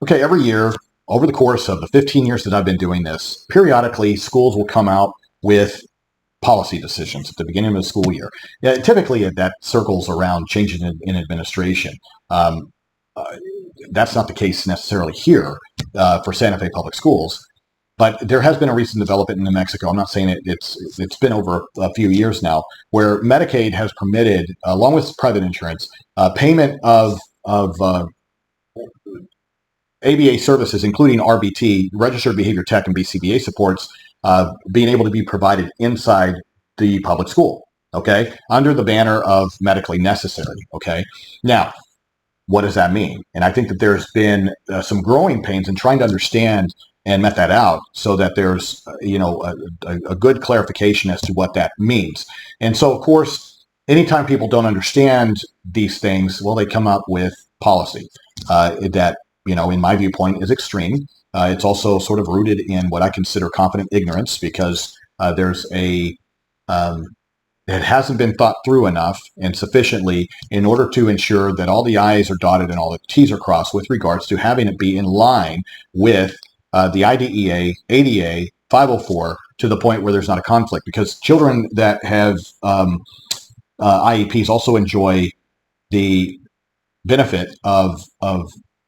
Okay, every year over the course of the 15 years that I've been doing this, periodically schools will come out with policy decisions at the beginning of the school year. Yeah, typically, that circles around changes in administration. Um, uh, that's not the case necessarily here for Santa Fe Public Schools, but there has been a recent development in New Mexico. I'm not saying it's been over a few years now, where Medicaid has permitted, along with private insurance, payment of ABA services, including RBT, Registered Behavior Tech, and BCBA supports, being able to be provided inside the public school, okay, under the banner of medically necessary, okay? Now, what does that mean? And I think that there's been some growing pains in trying to understand and met that out so that there's, a good clarification as to what that means. And so, of course, anytime people don't understand these things, well, they come up with policy that, in my viewpoint, is extreme. It's also sort of rooted in what I consider confident ignorance because it hasn't been thought through enough and sufficiently in order to ensure that all the I's are dotted and all the T's are crossed with regards to having it be in line with the IDEA, ADA, 504 to the point where there's not a conflict. Because children that have IEPs also enjoy the benefit of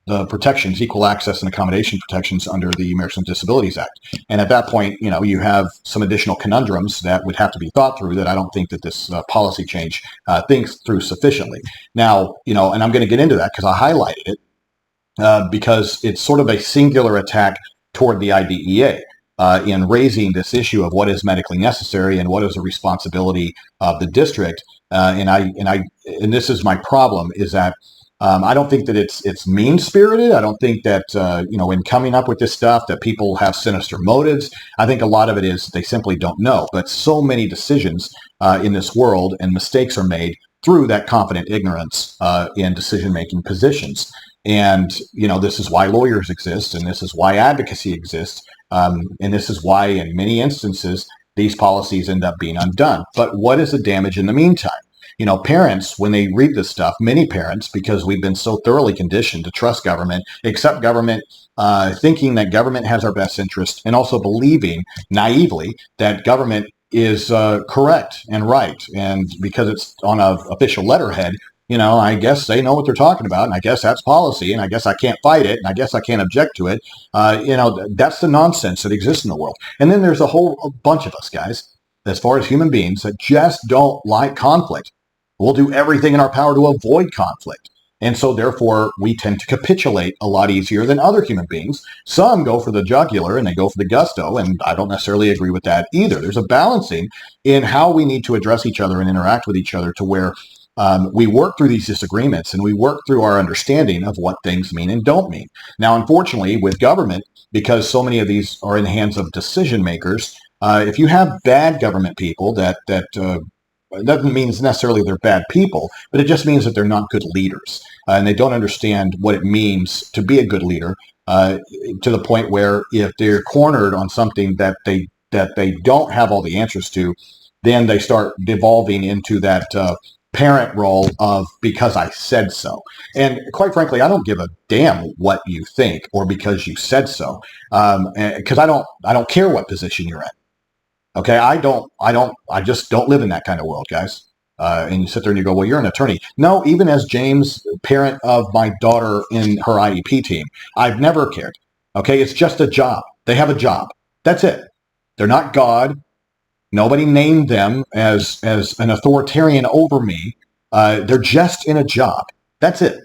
the protections, equal access and accommodation protections under the Americans with Disabilities Act. And at that point, you have some additional conundrums that would have to be thought through that I don't think that this policy change thinks through sufficiently. Now, and I'm going to get into that because I highlighted it because it's sort of a singular attack toward the IDEA in raising this issue of what is medically necessary and what is the responsibility of the district. And this is my problem, is that I don't think that it's mean-spirited. I don't think that, in coming up with this stuff that people have sinister motives. I think a lot of it is they simply don't know. But so many decisions in this world and mistakes are made through that confident ignorance in decision-making positions. And, this is why lawyers exist, and this is why advocacy exists, and this is why in many instances these policies end up being undone. But what is the damage in the meantime? Parents, when they read this stuff, many parents, because we've been so thoroughly conditioned to trust government, accept government, thinking that government has our best interest, and also believing naively that government is correct and right. And because it's on an official letterhead, I guess they know what they're talking about, and I guess that's policy, and I guess I can't fight it, and I guess I can't object to it. That's the nonsense that exists in the world. And then there's a whole bunch of us, guys, as far as human beings, that just don't like conflict. We'll do everything in our power to avoid conflict. And so therefore, we tend to capitulate a lot easier than other human beings. Some go for the jugular and they go for the gusto, and I don't necessarily agree with that either. There's a balancing in how we need to address each other and interact with each other to where we work through these disagreements and we work through our understanding of what things mean and don't mean. Now, unfortunately, with government, because so many of these are in the hands of decision makers, if you have bad government people that doesn't mean necessarily they're bad people, but it just means that they're not good leaders. And they don't understand what it means to be a good leader to the point where if they're cornered on something that they don't have all the answers to, then they start devolving into that parent role of because I said so. And quite frankly, I don't give a damn what you think or because you said so, because I don't care what position you're in. Okay, I just don't live in that kind of world, guys. And you sit there and you go, well, you're an attorney. No, even as James, parent of my daughter in her IEP team, I've never cared. Okay, it's just a job. They have a job. That's it. They're not God. Nobody named them as an authoritarian over me. They're just in a job. That's it.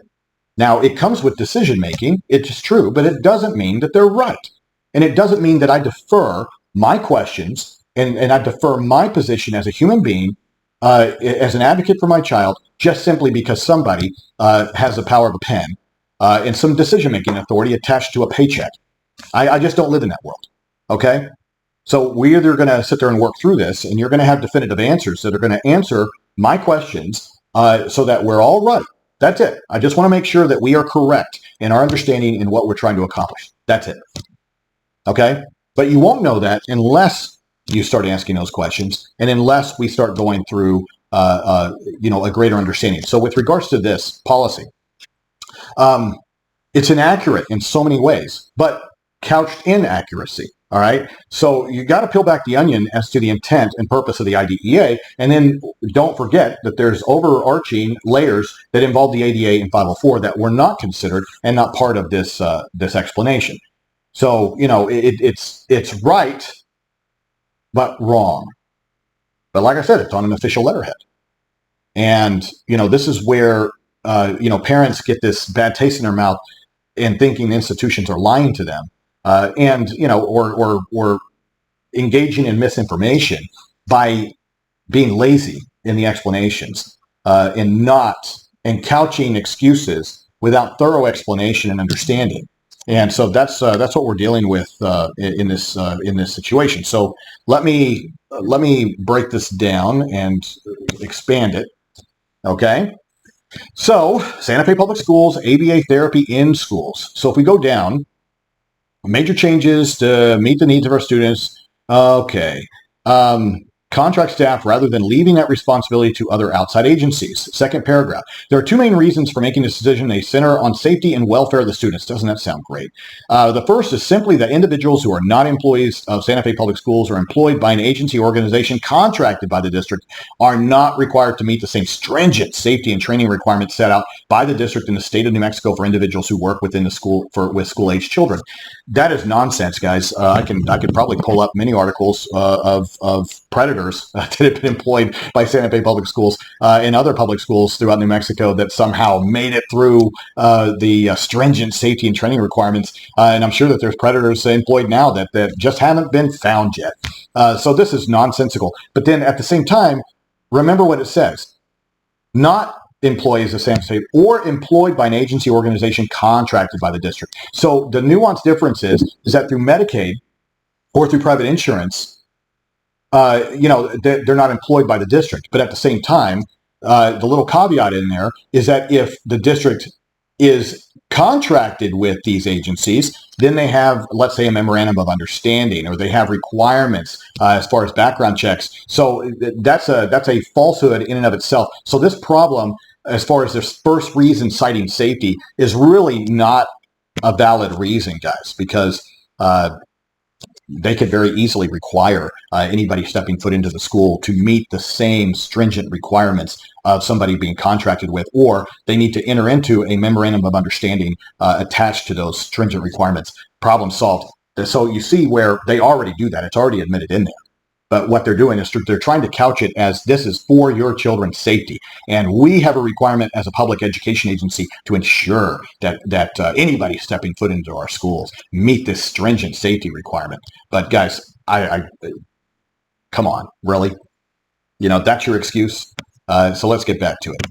Now, it comes with decision making. It's true, but it doesn't mean that they're right. And it doesn't mean that I defer my questions and I defer my position as a human being, as an advocate for my child, just simply because somebody has the power of a pen and some decision-making authority attached to a paycheck. I just don't live in that world, okay? So we're either going to sit there and work through this, and you're going to have definitive answers that are going to answer my questions so that we're all right. That's it. I just want to make sure that we are correct in our understanding in what we're trying to accomplish. That's it, okay? But you won't know that unless you start asking those questions, and unless we start going through, a greater understanding. So with regards to this policy, It's inaccurate in so many ways, but couched in accuracy. All right. So you got to peel back the onion as to the intent and purpose of the IDEA. And then don't forget that there's overarching layers that involve the ADA and 504 that were not considered and not part of this this explanation. So, it's right, but wrong. But like I said, it's on an official letterhead. And, this is where, parents get this bad taste in their mouth and thinking the institutions are lying to them, or engaging in misinformation by being lazy in the explanations, and couching excuses without thorough explanation and understanding. And so that's what we're dealing with in this situation. So let me break this down and expand it. Okay. So Santa Fe Public Schools, ABA therapy in schools. So if we go down, major changes to meet the needs of our students. Okay. Contract staff rather than leaving that responsibility to other outside agencies. Second paragraph. There are two main reasons for making this decision. They center on safety and welfare of the students. Doesn't that sound great? The first is simply that individuals who are not employees of Santa Fe Public Schools or employed by an agency or organization contracted by the district are not required to meet the same stringent safety and training requirements set out by the district in the state of New Mexico for individuals who work within the school with school-age children. That is nonsense, guys. I could probably pull up many articles of predators that have been employed by Santa Fe Public Schools and other public schools throughout New Mexico that somehow made it through the stringent safety and training requirements. And I'm sure that there's predators employed now that just haven't been found yet. So this is nonsensical. But then at the same time, remember what it says. Not employees of Santa Fe or employed by an agency or organization contracted by the district. So the nuanced difference is that through Medicaid or through private insurance, they're not employed by the district. But at the same time, the little caveat in there is that if the district is contracted with these agencies, then they have, let's say, a memorandum of understanding, or they have requirements as far as background checks. So that's a falsehood in and of itself. So this problem, as far as their first reason citing safety, is really not a valid reason, guys, because they could very easily require anybody stepping foot into the school to meet the same stringent requirements of somebody being contracted with, or they need to enter into a memorandum of understanding attached to those stringent requirements. Problem solved. So you see where they already do that. It's already admitted in there. But what they're doing is they're trying to couch it as this is for your children's safety. And we have a requirement as a public education agency to ensure that anybody stepping foot into our schools meet this stringent safety requirement. But guys, I come on, really? That's your excuse? So let's get back to it.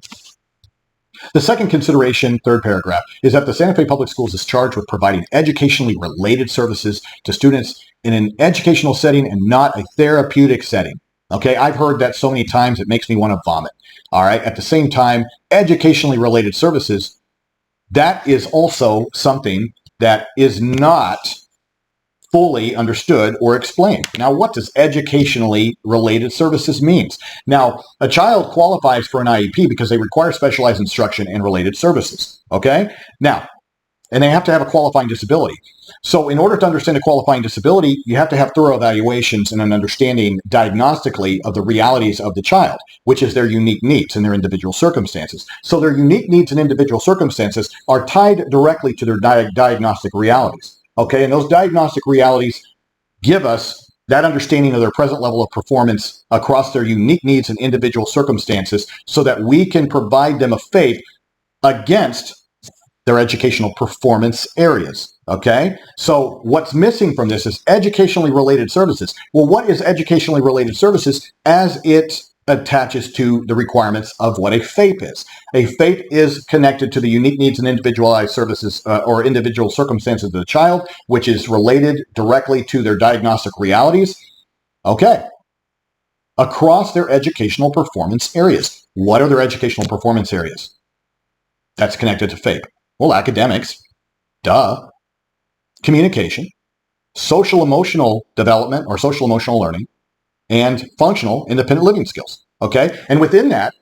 The second consideration, third paragraph, is that the Santa Fe Public Schools is charged with providing educationally related services to students in an educational setting and not a therapeutic setting. Okay, I've heard that so many times it makes me want to vomit. All right, at the same time, educationally related services, that is also something that is not fully understood or explained. Now, what does educationally related services means? Now, a child qualifies for an IEP because they require specialized instruction and related services. Okay? Now, and they have to have a qualifying disability. So in order to understand a qualifying disability, you have to have thorough evaluations and an understanding diagnostically of the realities of the child, which is their unique needs and their individual circumstances. So their unique needs and individual circumstances are tied directly to their diagnostic realities. Okay, and those diagnostic realities give us that understanding of their present level of performance across their unique needs and individual circumstances so that we can provide them a FAPE against their educational performance areas. Okay, so what's missing from this is educationally related services. Well, what is educationally related services as it attaches to the requirements of what a FAPE is? A FAPE is connected to the unique needs and individualized services or individual circumstances of the child, which is related directly to their diagnostic realities. Okay. Across their educational performance areas. What are their educational performance areas? That's connected to FAPE. Well, academics, duh. Communication, social emotional development or social emotional learning, and functional independent living skills. Okay. And within that,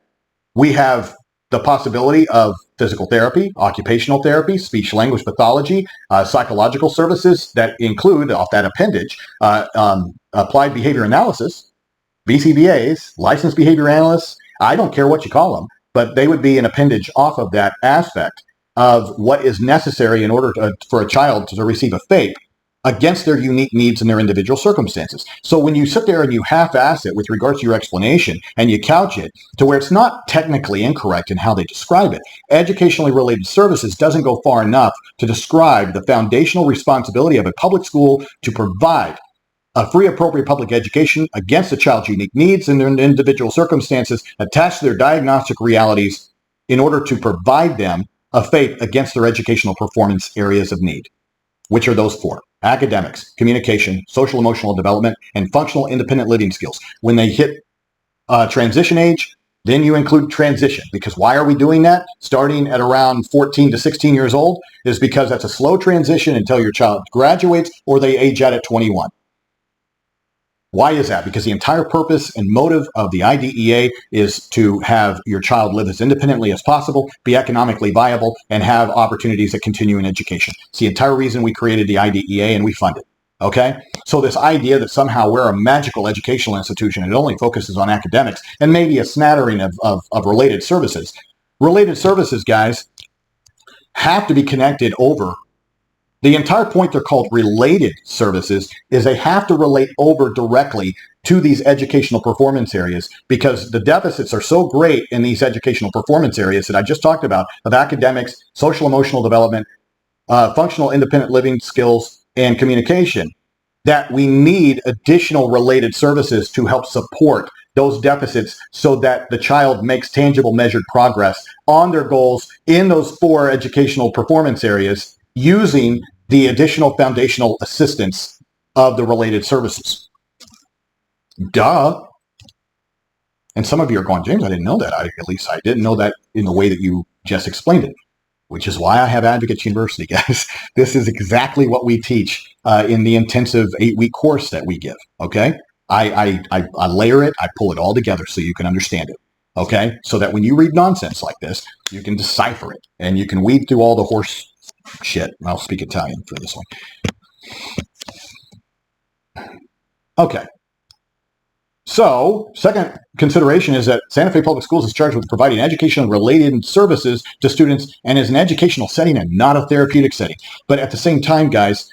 we have the possibility of physical therapy, occupational therapy, speech language pathology, psychological services that include, off that appendage, applied behavior analysis, BCBAs, licensed behavior analysts. I don't care what you call them, but they would be an appendage off of that aspect of what is necessary in order for a child to receive a FAPE against their unique needs and their individual circumstances. So when you sit there and you half-ass it with regards to your explanation and you couch it to where it's not technically incorrect in how they describe it, educationally related services doesn't go far enough to describe the foundational responsibility of a public school to provide a free, appropriate public education against a child's unique needs and their individual circumstances attached to their diagnostic realities in order to provide them a FAPE against their educational performance areas of need. Which are those four: academics, communication, social emotional development, and functional independent living skills. When they hit transition age, then you include transition. Because why are we doing that? Starting at around 14 to 16 years old is because that's a slow transition until your child graduates or they age out at 21. Why is that? Because the entire purpose and motive of the IDEA is to have your child live as independently as possible, be economically viable, and have opportunities at continuing education. It's the entire reason we created the IDEA and we fund it. Okay? So this idea that somehow we're a magical educational institution and it only focuses on academics and maybe a smattering of related services. Related services, guys, have to be connected over. The entire point they're called related services is they have to relate over directly to these educational performance areas because the deficits are so great in these educational performance areas that I just talked about of academics, social emotional development, functional independent living skills, and communication that we need additional related services to help support those deficits so that the child makes tangible measured progress on their goals in those four educational performance areas using the additional foundational assistance of the related services. Duh. And some of you are going, James, I didn't know that. At least I didn't know that in the way that you just explained it, which is why I have Advocates University, guys. This is exactly what we teach in the intensive 8-week course that we give, okay? I layer it, I pull it all together so you can understand it, okay? So that when you read nonsense like this, you can decipher it and you can weed through all the horse shit. I'll speak Italian for this one. Okay. So, second consideration is that Santa Fe Public Schools is charged with providing education-related services to students and is an educational setting and not a therapeutic setting. But at the same time, guys,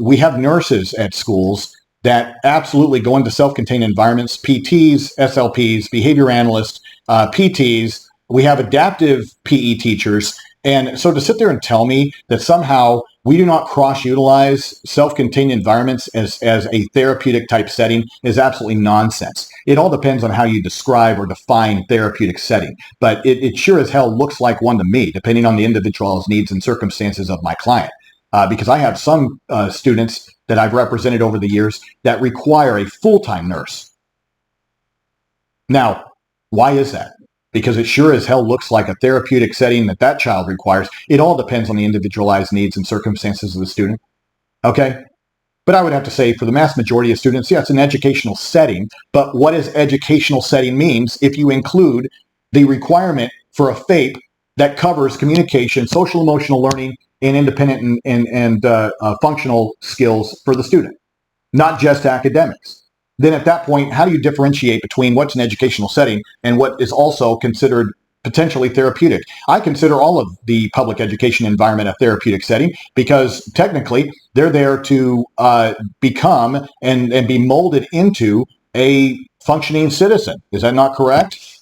we have nurses at schools that absolutely go into self-contained environments, PTs, SLPs, behavior analysts, PTs. We have adaptive PE teachers. And so to sit there and tell me that somehow we do not cross-utilize self-contained environments as a therapeutic type setting is absolutely nonsense. It all depends on how you describe or define therapeutic setting. But it sure as hell looks like one to me, depending on the individual's needs and circumstances of my client. Because I have some students that I've represented over the years that require a full-time nurse. Now, why is that? Because it sure as hell looks like a therapeutic setting that child requires. It all depends on the individualized needs and circumstances of the student. Okay? But I would have to say for the mass majority of students, yeah, it's an educational setting. But what does educational setting means if you include the requirement for a FAPE that covers communication, social emotional learning, and independent and functional skills for the student, not just academics? Then at that point, how do you differentiate between what's an educational setting and what is also considered potentially therapeutic? I consider all of the public education environment a therapeutic setting because technically they're there to become and be molded into a functioning citizen. Is that not correct?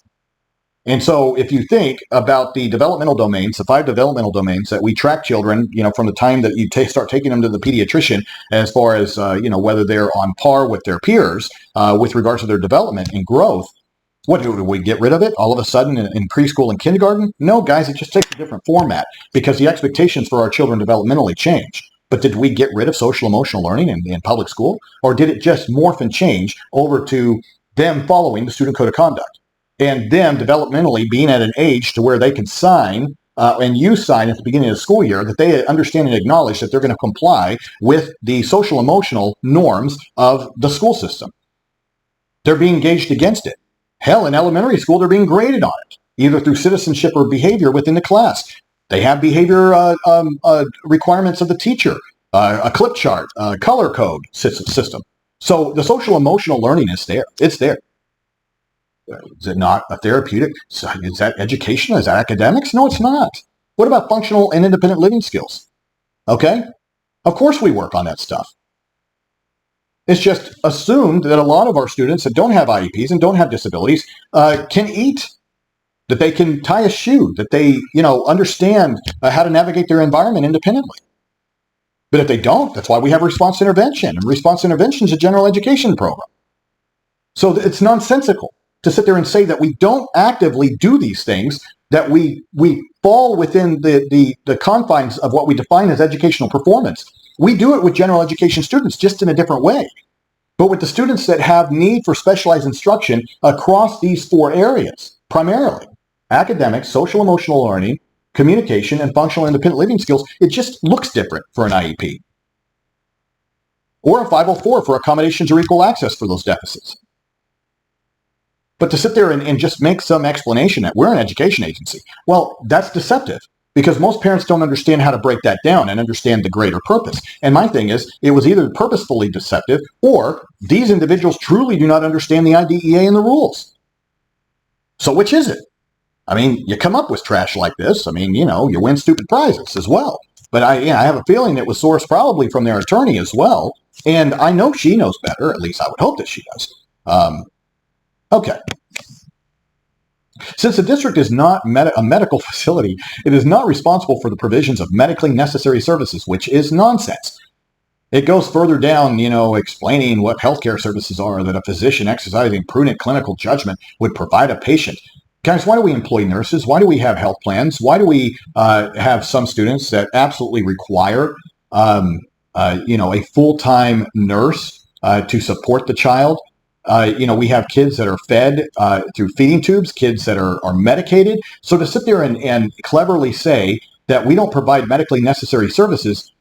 And so if you think about the developmental domains, the 5 developmental domains that we track children, from the time that you start taking them to the pediatrician, as far as, whether they're on par with their peers with regards to their development and growth, what do we get rid of it all of a sudden in preschool and kindergarten? No, guys, it just takes a different format because the expectations for our children developmentally change. But did we get rid of social emotional learning in public school? Or did it just morph and change over to them following the student code of conduct? And them developmentally being at an age to where they can sign and you sign at the beginning of the school year that they understand and acknowledge that they're going to comply with the social emotional norms of the school system. They're being gauged against it. Hell, in elementary school, they're being graded on it. either through citizenship or behavior within the class. They have behavior requirements of the teacher, a clip chart, color code system. So the social emotional learning is there. It's there. Is it not a therapeutic? Is that educational? Is that academics? No, it's not. What about functional and independent living skills? Okay? Of course we work on that stuff. It's just assumed that a lot of our students that don't have IEPs and don't have disabilities can eat, that they can tie a shoe, that they, understand how to navigate their environment independently. But if they don't, that's why we have response intervention. And response intervention is a general education program. So it's nonsensical to sit there and say that we don't actively do these things, that we fall within the confines of what we define as educational performance. We do it with general education students, just in a different way. But with the students that have need for specialized instruction across these 4 areas, primarily academics, social emotional learning, communication, and functional independent living skills, it just looks different for an IEP. Or a 504 for accommodations or equal access for those deficits. But to sit there and just make some explanation that we're an education agency, well, that's deceptive, because most parents don't understand how to break that down and understand the greater purpose. And my thing is, it was either purposefully deceptive, or these individuals truly do not understand the IDEA and the rules. So which is it? I mean, you come up with trash like this, you win stupid prizes as well. But I have a feeling it was sourced probably from their attorney as well. And I know she knows better, at least I would hope that she does. Okay. Since the district is not a medical facility, it is not responsible for the provisions of medically necessary services, which is nonsense. It goes further down, explaining what healthcare services are, that a physician exercising prudent clinical judgment would provide a patient. Guys, why do we employ nurses? Why do we have health plans? Why do we have some students that absolutely require, a full-time nurse to support the child? We have kids that are fed through feeding tubes, kids that are medicated. So to sit there and cleverly say that we don't provide medically necessary services,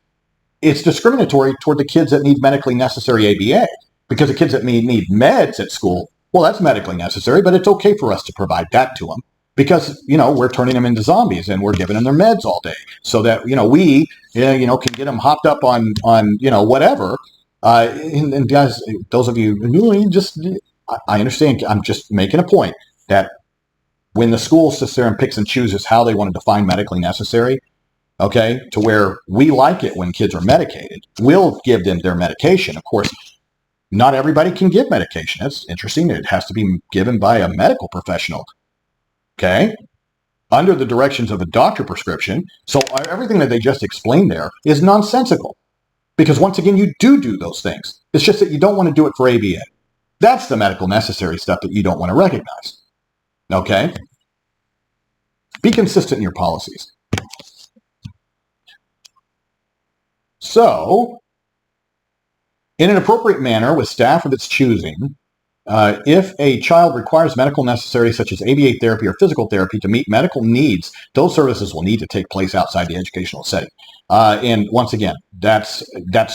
it's discriminatory toward the kids that need medically necessary ABA, because the kids that need meds at school, well, that's medically necessary, but it's okay for us to provide that to them because, we're turning them into zombies and we're giving them their meds all day so that, we, can get them hopped up on whatever. And guys, those of you, I understand. I'm just making a point that when the school sits there and picks and chooses how they want to define medically necessary, okay, to where we like it when kids are medicated, we'll give them their medication. Of course, not everybody can give medication. That's interesting. It has to be given by a medical professional, okay, under the directions of a doctor prescription. So everything that they just explained there is nonsensical. Because once again, you do those things. It's just that you don't want to do it for ABA. That's the medical necessary stuff that you don't want to recognize. Okay? Be consistent in your policies. So, in an appropriate manner with staff of its choosing, if a child requires medical necessaries such as ABA therapy or physical therapy to meet medical needs, those services will need to take place outside the educational setting. And once again, that's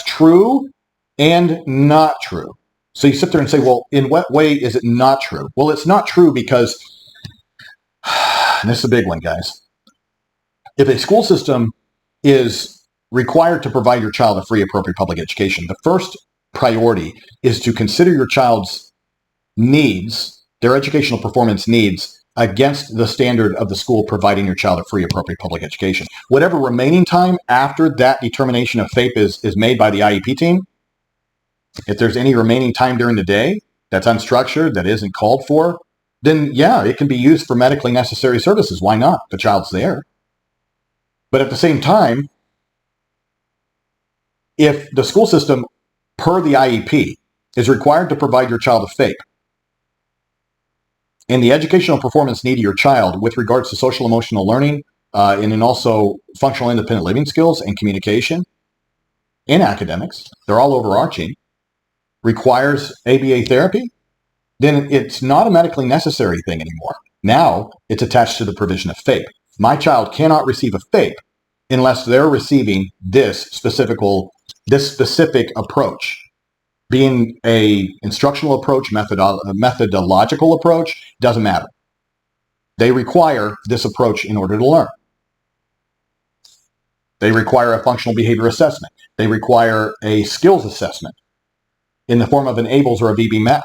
true and not true. So you sit there and say, well, in what way is it not true? Well, it's not true because, and this is a big one, guys. If a school system is required to provide your child a free, appropriate public education, the first priority is to consider your child's needs, their educational performance needs, against the standard of the school providing your child a free, appropriate public education. Whatever remaining time after that determination of FAPE is made by the IEP team, if there's any remaining time during the day that's unstructured, that isn't called for, then yeah, it can be used for medically necessary services. Why not? The child's there. But at the same time, if the school system, per the IEP, is required to provide your child a FAPE, and the educational performance need of your child with regards to social emotional learning, and then also functional independent living skills and communication and academics, they're all overarching, requires ABA therapy, then it's not a medically necessary thing anymore. Now it's attached to the provision of FAPE. My child cannot receive a FAPE unless they're receiving this specific approach. Being a instructional approach, methodological approach, doesn't matter. They require this approach in order to learn. They require a functional behavior assessment. They require a skills assessment in the form of an ABLES or a VB-MAP,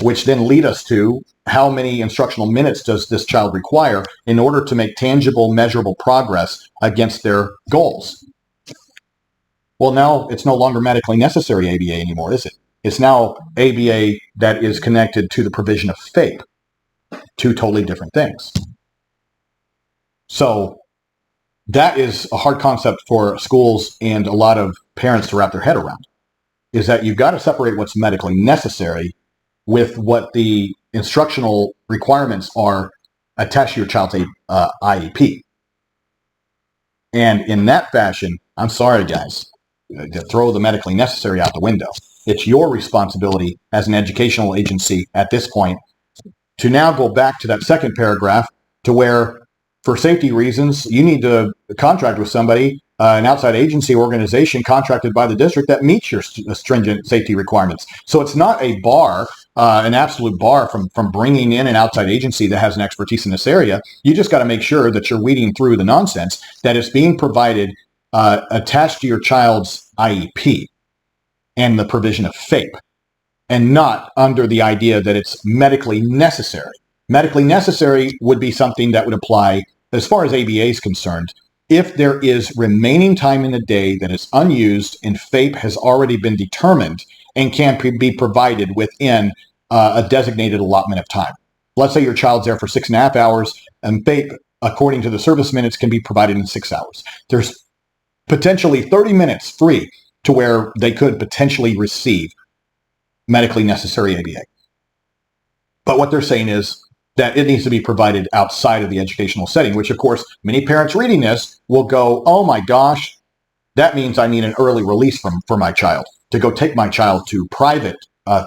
which then lead us to how many instructional minutes does this child require in order to make tangible, measurable progress against their goals. Well, now it's no longer medically necessary ABA anymore, is it? It's now ABA that is connected to the provision of FAPE, two totally different things. So that is a hard concept for schools and a lot of parents to wrap their head around, is that you've got to separate what's medically necessary with what the instructional requirements are attached to your child's IEP. And in that fashion, I'm sorry, guys, to throw the medically necessary out the window. It's your responsibility as an educational agency at this point to now go back to that second paragraph to where, for safety reasons, you need to contract with somebody, an outside agency organization contracted by the district that meets your stringent safety requirements. So it's not a bar, an absolute bar from bringing in an outside agency that has an expertise in this area. You just got to make sure that you're weeding through the nonsense that is being provided attached to your child's IEP and the provision of FAPE, and not under the idea that it's medically necessary. Medically necessary would be something that would apply, as far as ABA is concerned, if there is remaining time in the day that is unused and FAPE has already been determined and can be provided within a designated allotment of time. Let's say your child's there for 6.5 hours and FAPE, according to the service minutes, can be provided in 6 hours. There's potentially 30 minutes free to where they could potentially receive medically necessary ABA. But what they're saying is that it needs to be provided outside of the educational setting, which of course, many parents reading this will go, oh my gosh, that means I need an early release for my child to go take my child to private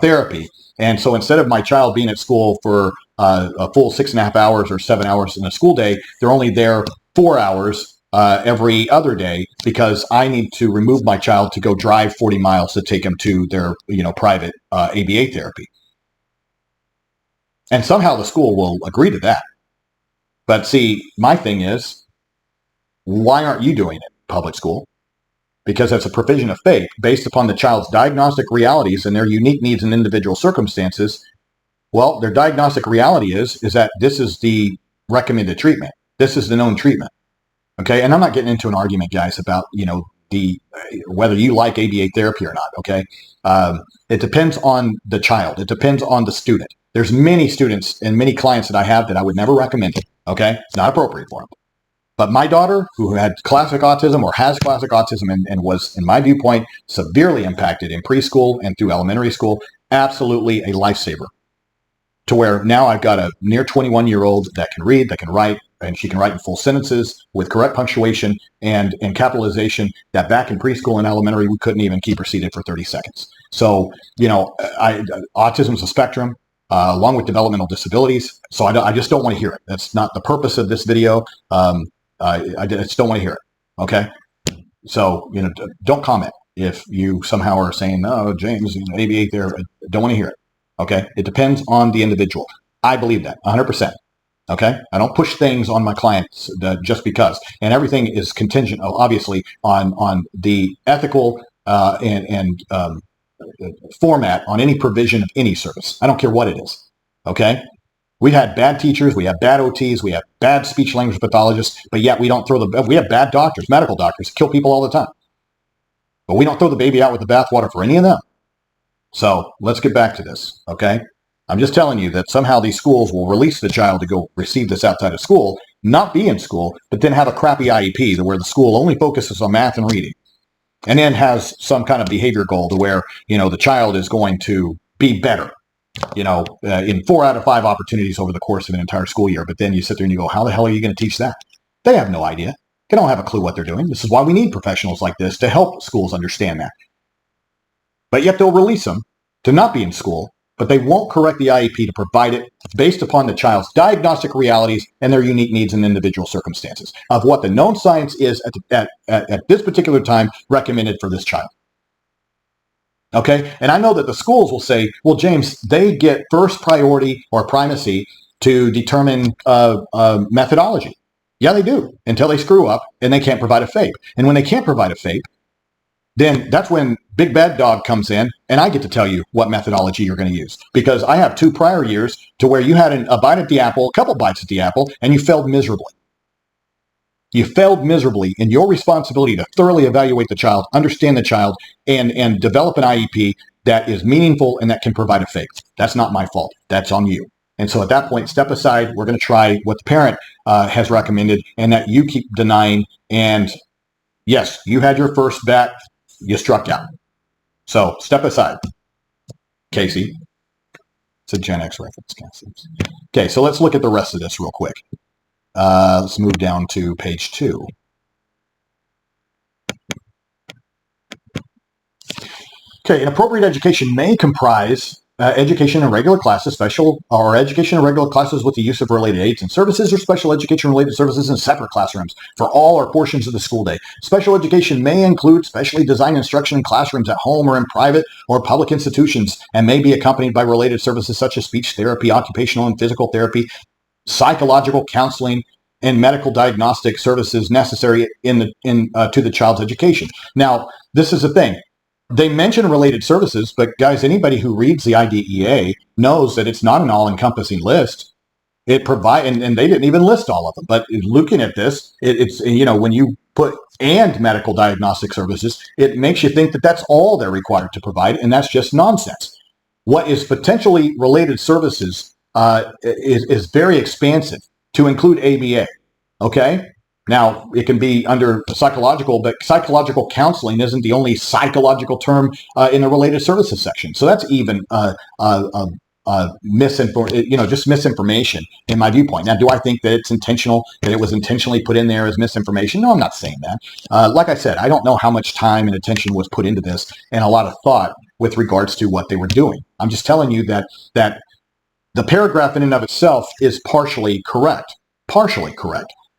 therapy. And so instead of my child being at school for a full 6.5 hours or 7 hours in a school day, they're only there 4 hours every other day because I need to remove my child to go drive 40 miles to take him to their private ABA therapy. And somehow the school will agree to that. But see, my thing is, why aren't you doing it, public school? Because that's a provision of FAPE based upon the child's diagnostic realities and their unique needs and individual circumstances. Well, their diagnostic reality is that this is the recommended treatment. This is the known treatment. Okay, and I'm not getting into an argument, guys, about whether you like ABA therapy or not. Okay, it depends on the child. It depends on the student. There's many students and many clients that I have that I would never recommend it. Okay, it's not appropriate for them. But my daughter, who had classic autism or has classic autism and was, in my viewpoint, severely impacted in preschool and through elementary school, absolutely a lifesaver. To where now I've got a near 21-year-old that can read, that can write, and she can write in full sentences with correct punctuation and capitalization that back in preschool and elementary, we couldn't even keep her seated for 30 seconds. So, autism is a spectrum, along with developmental disabilities. So I just don't want to hear it. That's not the purpose of this video. I just don't want to hear it. Okay. So, don't comment if you somehow are saying, no, James, ABA there. Don't want to hear it. Okay. It depends on the individual. I believe that 100%. Okay. I don't push things on my clients just because, and everything is contingent, obviously, on the ethical and format on any provision of any service. I don't care what it is. Okay. We had bad teachers, we have bad OTs, we have bad speech language pathologists, but yet we don't we have bad doctors, medical doctors, kill people all the time. But we don't throw the baby out with the bathwater for any of them. So let's get back to this, okay? I'm just telling you that somehow these schools will release the child to go receive this outside of school, not be in school, but then have a crappy IEP where the school only focuses on math and reading, and then has some kind of behavior goal to where, the child is going to be better. In 4 out of 5 opportunities over the course of an entire school year. But then you sit there and you go, how the hell are you going to teach that? They have no idea. They don't have a clue what they're doing. This is why we need professionals like this to help schools understand that. But yet they'll release them to not be in school, but they won't correct the IEP to provide it based upon the child's diagnostic realities and their unique needs and individual circumstances of what the known science is at this particular time recommended for this child. Okay, and I know that the schools will say, well, James, they get first priority or primacy to determine methodology. Yeah, they do, until they screw up and they can't provide a FAPE. And when they can't provide a FAPE, then that's when Big Bad Dog comes in, and I get to tell you what methodology you're going to use. Because I have 2 prior years to where you had a bite at the apple, a couple bites at the apple, and you failed miserably. You failed miserably in your responsibility to thoroughly evaluate the child, understand the child, and develop an IEP that is meaningful and that can provide a FAPE. That's not my fault. That's on you. And so at that point, step aside. We're going to try what the parent has recommended and that you keep denying. And yes, you had your first bet. You struck out. So step aside. Casey. It's a Gen X reference, Casey. Okay, so let's look at the rest of this real quick. Let's move down to page 2. Okay, inappropriate education may comprise education in regular classes, special or education in regular classes with the use of related aids and services, or special education related services in separate classrooms for all or portions of the school day. Special education may include specially designed instruction in classrooms at home or in private or public institutions, and may be accompanied by related services such as speech therapy, occupational and physical therapy, psychological counseling, and medical diagnostic services necessary to the child's education. Now, this is the thing. They mention related services, but guys, anybody who reads the IDEA knows that it's not an all-encompassing list. It provides, and they didn't even list all of them. But looking at this, it's when you put and medical diagnostic services, it makes you think that that's all they're required to provide, and that's just nonsense. What is potentially related services is very expansive to include ABA. Okay. Now, it can be under psychological, but psychological counseling isn't the only psychological term in the related services section. So that's even just misinformation in my viewpoint. Now, do I think that it's intentional, that it was intentionally put in there as misinformation? No, I'm not saying that. Like I said, I don't know how much time and attention was put into this and a lot of thought with regards to what they were doing. I'm just telling you that the paragraph in and of itself is partially correct.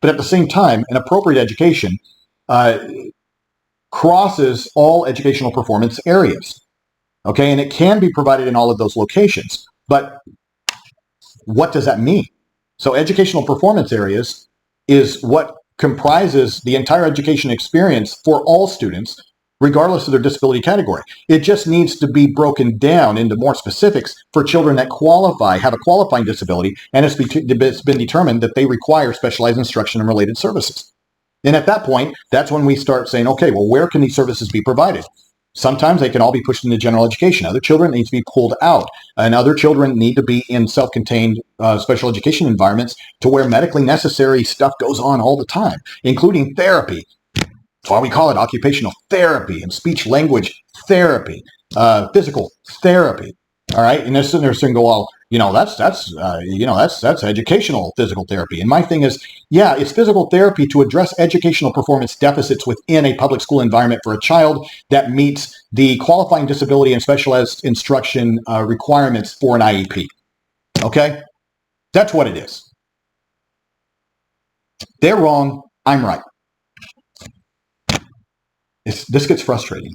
But at the same time, an appropriate education crosses all educational performance areas. Okay, and it can be provided in all of those locations. But what does that mean? So educational performance areas is what comprises the entire education experience for all students, regardless of their disability category. It just needs to be broken down into more specifics for children that have a qualifying disability, and it's been determined that they require specialized instruction and related services. And at that point, that's when we start saying, okay, well, where can these services be provided? Sometimes they can all be pushed into general education. Other children need to be pulled out, and other children need to be in self-contained special education environments to where medically necessary stuff goes on all the time, including therapy. That's why we call it occupational therapy and speech language therapy, physical therapy. All right, and they're sitting there saying, "Well, that's educational physical therapy." And my thing is, yeah, it's physical therapy to address educational performance deficits within a public school environment for a child that meets the qualifying disability and specialized instruction requirements for an IEP. Okay, that's what it is. They're wrong. I'm right. This gets frustrating.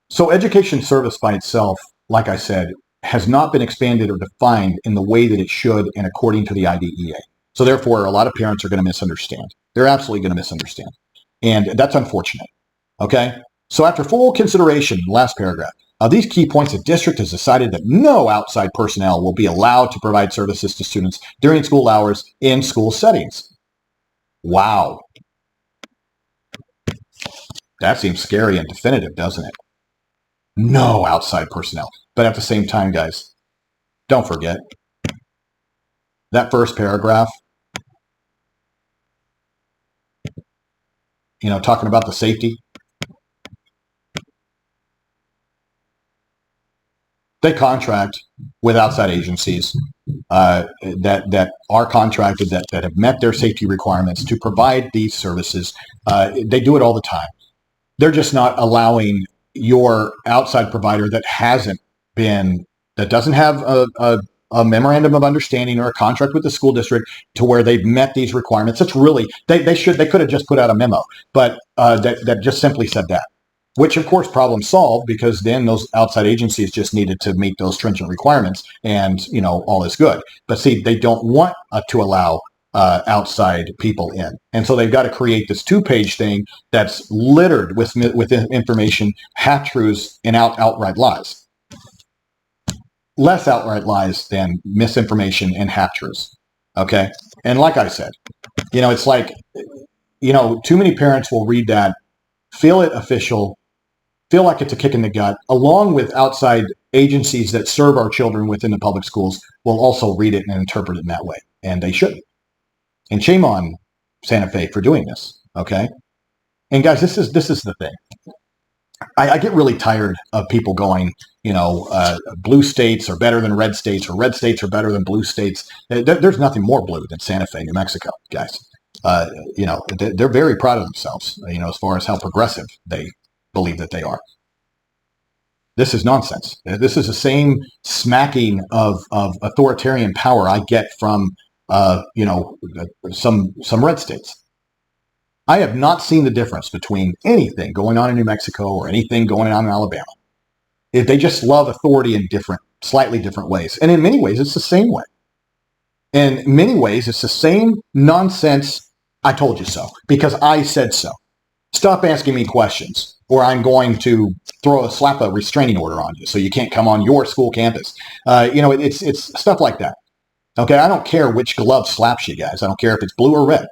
So education service by itself, like I said, has not been expanded or defined in the way that it should and according to the IDEA. So therefore, a lot of parents are going to misunderstand. They're absolutely going to misunderstand. And that's unfortunate. Okay? So after full consideration, last paragraph, of these key points, the district has decided that no outside personnel will be allowed to provide services to students during school hours in school settings. Wow. That seems scary and definitive, doesn't it? No outside personnel. But at the same time, guys, don't forget that first paragraph, talking about the safety. They contract with outside agencies that are contracted, that have met their safety requirements to provide these services. They do it all the time. They're just not allowing your outside provider that doesn't have a memorandum of understanding or a contract with the school district to where they've met these requirements. It's really, they could have just put out a memo, but that just simply said that. which of course problem solved, because then those outside agencies just needed to meet those stringent requirements, and all is good. But see, they don't want to allow outside people in, and so they've got to create this 2-page thing that's littered with information, half truths, and outright lies. Less outright lies than misinformation and half truths. Okay, and like I said, it's like, too many parents will read that, feel it official, feel like it's a kick in the gut, along with outside agencies that serve our children within the public schools will also read it and interpret it in that way, and they shouldn't. And shame on Santa Fe for doing this. Okay, and guys, this is the thing. I get really tired of people going, blue states are better than red states, or red states are better than blue states. There's nothing more blue than Santa Fe, New Mexico, guys. They're very proud of themselves, as far as how progressive they believe that they are. This is nonsense. This is the same smacking of authoritarian power I get from, some red states. I have not seen the difference between anything going on in New Mexico or anything going on in Alabama. They just love authority in slightly different ways. And in many ways, it's the same way. In many ways, it's the same nonsense, I told you so, because I said so. Stop asking me questions, or I'm going to slap a restraining order on you so you can't come on your school campus. It's stuff like that. Okay, I don't care which glove slaps you guys. I don't care if it's blue or red.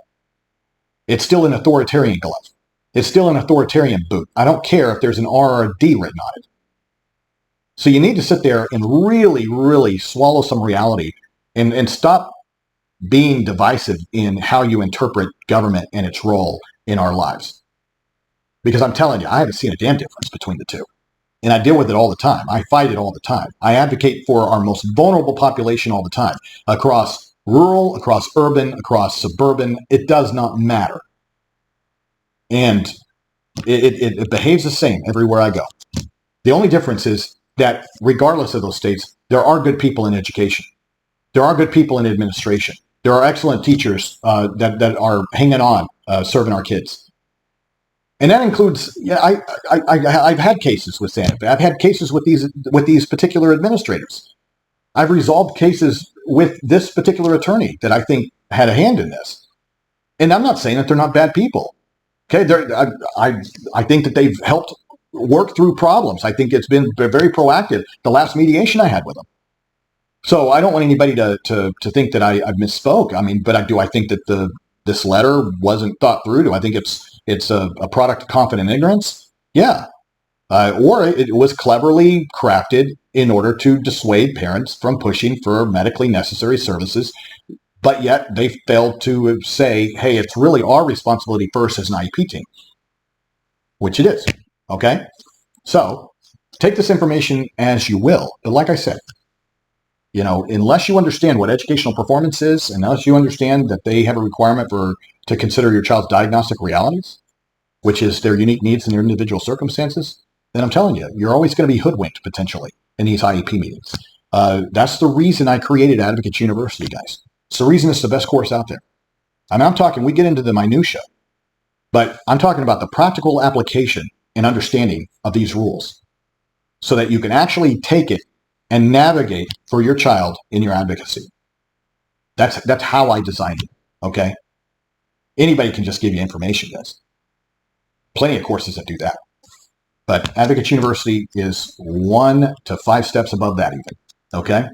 It's still an authoritarian glove. It's still an authoritarian boot. I don't care if there's an R or a D written on it. So you need to sit there and really, really swallow some reality and stop being divisive in how you interpret government and its role in our lives. Because I'm telling you, I haven't seen a damn difference between the two. And I deal with it all the time. I fight it all the time. I advocate for our most vulnerable population all the time, across rural, across urban, across suburban. It does not matter. And it behaves the same everywhere I go. The only difference is that regardless of those states, there are good people in education. There are good people in administration. There are excellent teachers that are hanging on, serving our kids. And that includes, I've had cases with Santa Fe. I've had cases with these particular administrators. I've resolved cases with this particular attorney that I think had a hand in this. And I'm not saying that they're not bad people. Okay, I think that they've helped work through problems. I think it's been very proactive. The last mediation I had with them. So I don't want anybody to think that I misspoke. I mean, but I think that this letter wasn't thought through? Do I think it's a product of confident ignorance? Yeah. Or it was cleverly crafted in order to dissuade parents from pushing for medically necessary services, but yet they failed to say, hey, it's really our responsibility first as an IEP team, which it is. Okay? So take this information as you will. But like I said, unless you understand what educational performance is, unless you understand that they have a requirement to consider your child's diagnostic realities, which is their unique needs and their individual circumstances, then I'm telling you, you're always going to be hoodwinked potentially in these IEP meetings. That's the reason I created Advocates University, guys. It's the reason it's the best course out there. I mean, I'm talking, we get into the minutia, but I'm talking about the practical application and understanding of these rules so that you can actually take it and navigate for your child in your advocacy. That's how I designed it, okay? Anybody can just give you information, guys. Plenty of courses that do that. But Advocates University is 1 to 5 steps above that even, okay?